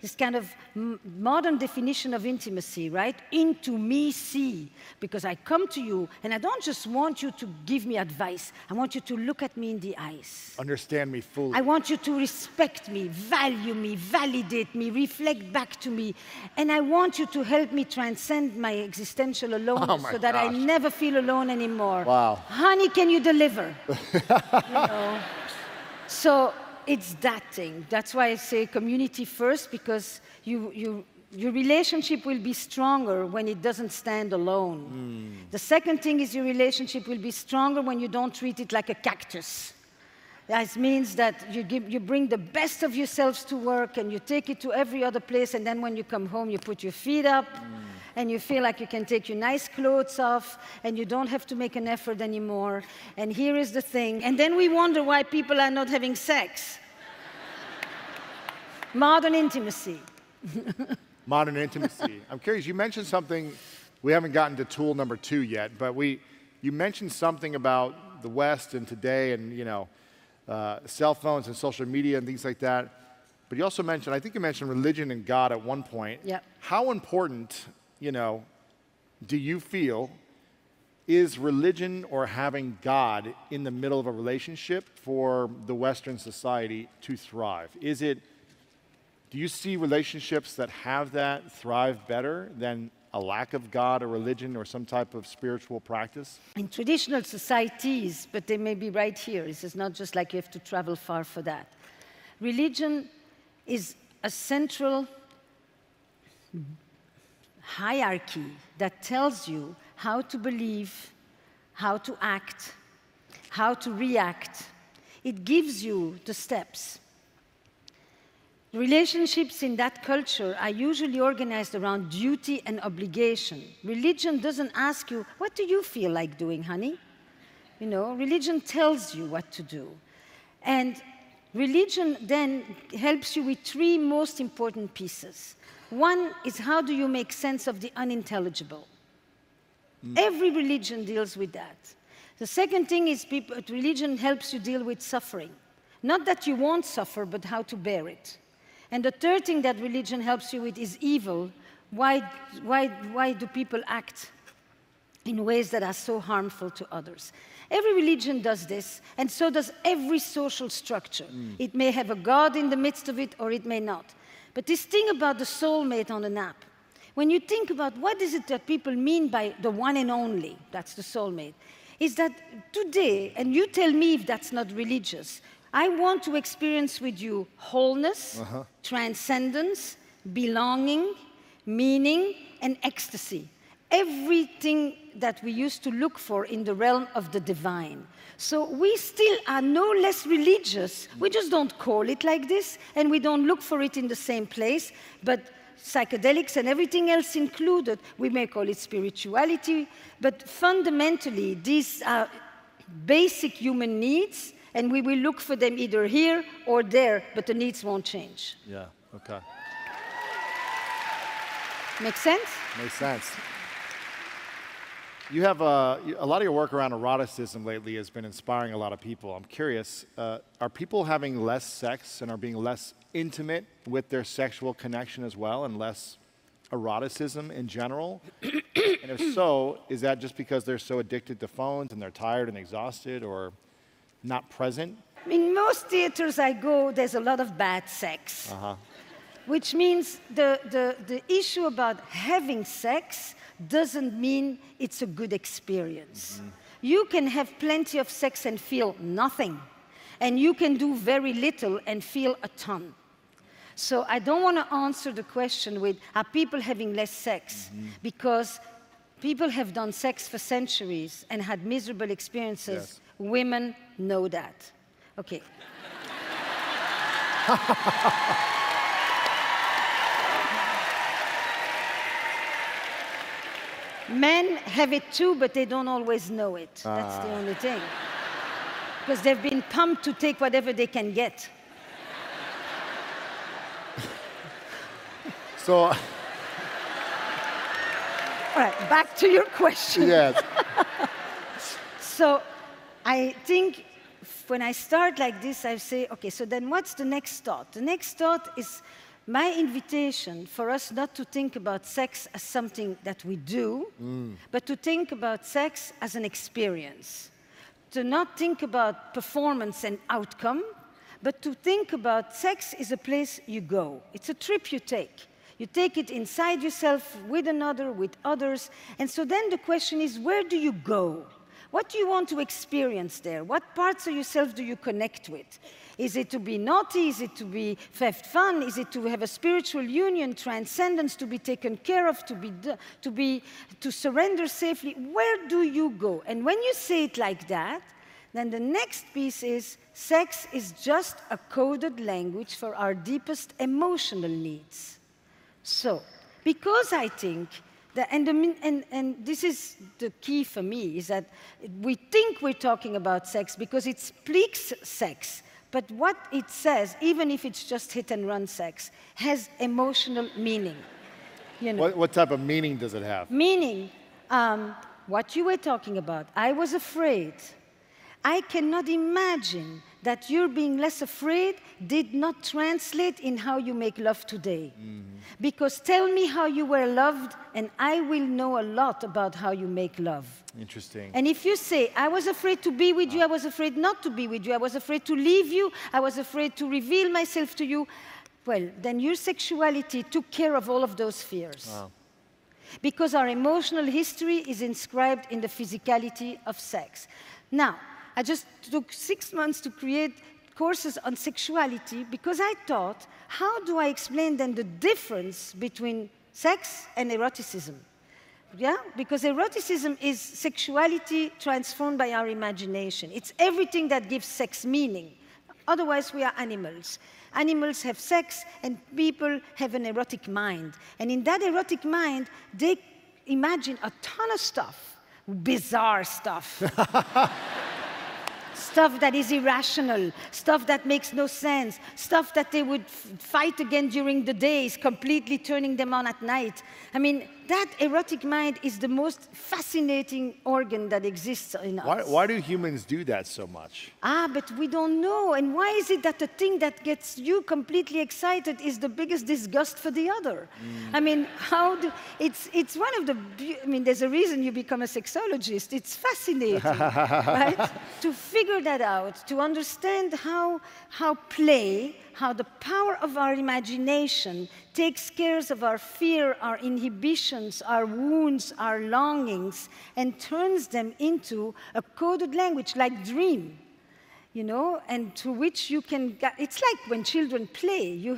this kind of modern definition of intimacy, right? Into me, see. Because I come to you, and I don't just want you to give me advice. I want you to look at me in the eyes. Understand me fully. I want you to respect me, value me, validate me, reflect back to me. And I want you to help me transcend my existential aloneness so that I never feel alone anymore. Wow. Honey, can you deliver? You know? So it's that thing. That's why I say community first, because your relationship will be stronger when it doesn't stand alone. The second thing is your relationship will be stronger when you don't treat it like a cactus. That means that you bring the best of yourselves to work and you take it to every other place, and then when you come home, you put your feet up and you feel like you can take your nice clothes off and you don't have to make an effort anymore. And here is the thing. And then we wonder why people are not having sex. Modern intimacy. Modern intimacy. I'm curious, you mentioned something, we haven't gotten to tool number 2 yet, but you mentioned something about the West and today and, you know, cell phones and social media and things like that. But you also mentioned, I think you mentioned religion and God at one point. Yep. How important, you know, do you feel is religion or having God in the middle of a relationship for the Western society to thrive? Do you see relationships that have that thrive better than a lack of God or religion or some type of spiritual practice? In traditional societies, but they may be right here. This is not just like you have to travel far for that. Religion is a central hierarchy that tells you how to believe, how to act, how to react. It gives you the steps. Relationships in that culture are usually organized around duty and obligation. Religion doesn't ask you, what do you feel like doing, honey? You know, religion tells you what to do. And religion then helps you with 3 most important pieces. One is, how do you make sense of the unintelligible? Every religion deals with that. The second thing is, religion helps you deal with suffering. Not that you won't suffer, but how to bear it. And the third thing that religion helps you with is evil. Why do people act in ways that are so harmful to others? Every religion does this, and so does every social structure. It may have a God in the midst of it, or it may not. But this thing about the soulmate on an app, when you think about what is it that people mean by the one and only, that's the soulmate, is that today, and you tell me if that's not religious, I want to experience with you wholeness, transcendence, belonging, meaning, and ecstasy. Everything that we used to look for in the realm of the divine. So we still are no less religious. We just don't call it like this, and we don't look for it in the same place. But psychedelics and everything else included, we may call it spirituality, but fundamentally, these are basic human needs, and we will look for them either here or there, but the needs won't change. Yeah, okay. Make sense? Makes sense. You have a lot of your work around eroticism lately has been inspiring a lot of people. I'm curious, are people having less sex and are being less intimate with their sexual connection as well, and less eroticism in general? And if so, is that just because they're so addicted to phones and they're tired and exhausted, or not present? In most theaters I go, there's a lot of bad sex. Which means the issue about having sex doesn't mean it's a good experience. You can have plenty of sex and feel nothing. And you can do very little and feel a ton. So I don't want to answer the question with, are people having less sex? Because people have done sex for centuries and had miserable experiences. Yes. Women know that. Okay. Men have it too, but they don't always know it. That's the only thing. Because they've been pumped to take whatever they can get. So, all right, back to your question. yes. So I think when I start like this, I say, okay, so then what's the next thought? The next thought is my invitation for us not to think about sex as something that we do, but to think about sex as an experience. To not think about performance and outcome, but to think about sex is a place you go. It's a trip you take. You take it inside yourself, with another, with others. And so then the question is, where do you go? What do you want to experience there? What parts of yourself do you connect with? Is it to be naughty? Is it to have fun? Is it to have a spiritual union, transcendence, to be taken care of, to surrender safely? Where do you go? And when you say it like that, then the next piece is sex is just a coded language for our deepest emotional needs. So, because I think that, and this is the key for me, is that we think we're talking about sex because it speaks sex. But what it says, even if it's just hit-and-run sex, has emotional meaning. You know? What type of meaning does it have? Meaning, what you were talking about. I was afraid. I cannot imagine that your being less afraid did not translate in how you make love today. Because tell me how you were loved, and I will know a lot about how you make love. Interesting. And if you say, I was afraid to be with you, I was afraid not to be with you, I was afraid to leave you, I was afraid to reveal myself to you, well, then your sexuality took care of all of those fears. Wow. Because our emotional history is inscribed in the physicality of sex. Now, I just took 6 months to create courses on sexuality because I thought, how do I explain then the difference between sex and eroticism? Yeah? Because eroticism is sexuality transformed by our imagination. It's everything that gives sex meaning. Otherwise, we are animals. Animals have sex, and people have an erotic mind. And in that erotic mind, they imagine a ton of stuff, bizarre stuff. Stuff that is irrational, stuff that makes no sense, stuff that they would fight again during the days, completely turning them on at night. I mean, that erotic mind is the most fascinating organ that exists in us. Why do humans do that so much? But we don't know. And why is it that the thing that gets you completely excited is the biggest disgust for the other? I mean, it's one of the, I mean, there's a reason you become a sexologist. It's fascinating, right? To figure that out, to understand how play, how the power of our imagination takes care of our fear, our inhibitions, our wounds, our longings, and turns them into a coded language like dream, you know, and through which you can, it's like when children play, you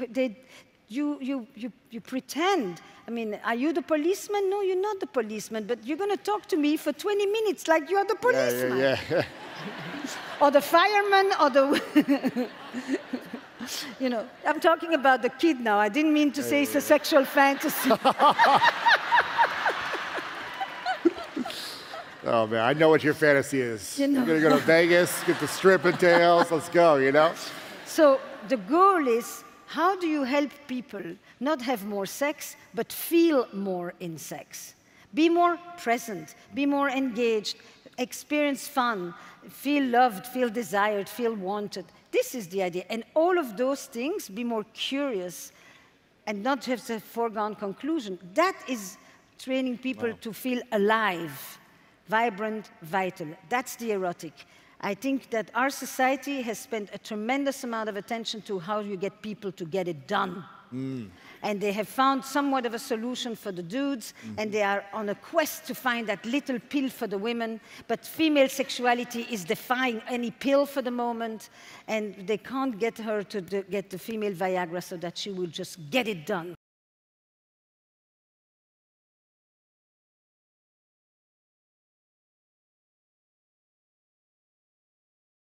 pretend. I mean, are you the policeman? No, you're not the policeman, but you're going to talk to me for 20 minutes like you're the policeman. Yeah. Or the fireman, or the... You know, I'm talking about the kid now. I didn't mean to say it's a sexual fantasy. Oh, man, I know what your fantasy is. You know. You're going to go to Vegas, get the strip tails, let's go, you know? So the goal is, how do you help people not have more sex, but feel more in sex? Be more present, be more engaged, experience fun, feel loved, feel desired, feel wanted. This is the idea. And all of those things, be more curious and not just a foregone conclusion. That is training people to feel alive, vibrant, vital. That's the erotic. I think that our society has spent a tremendous amount of attention to how you get people to get it done. And they have found somewhat of a solution for the dudes, and they are on a quest to find that little pill for the women. But female sexuality is defying any pill for the moment, and they can't get her to get the female Viagra so that she will just get it done.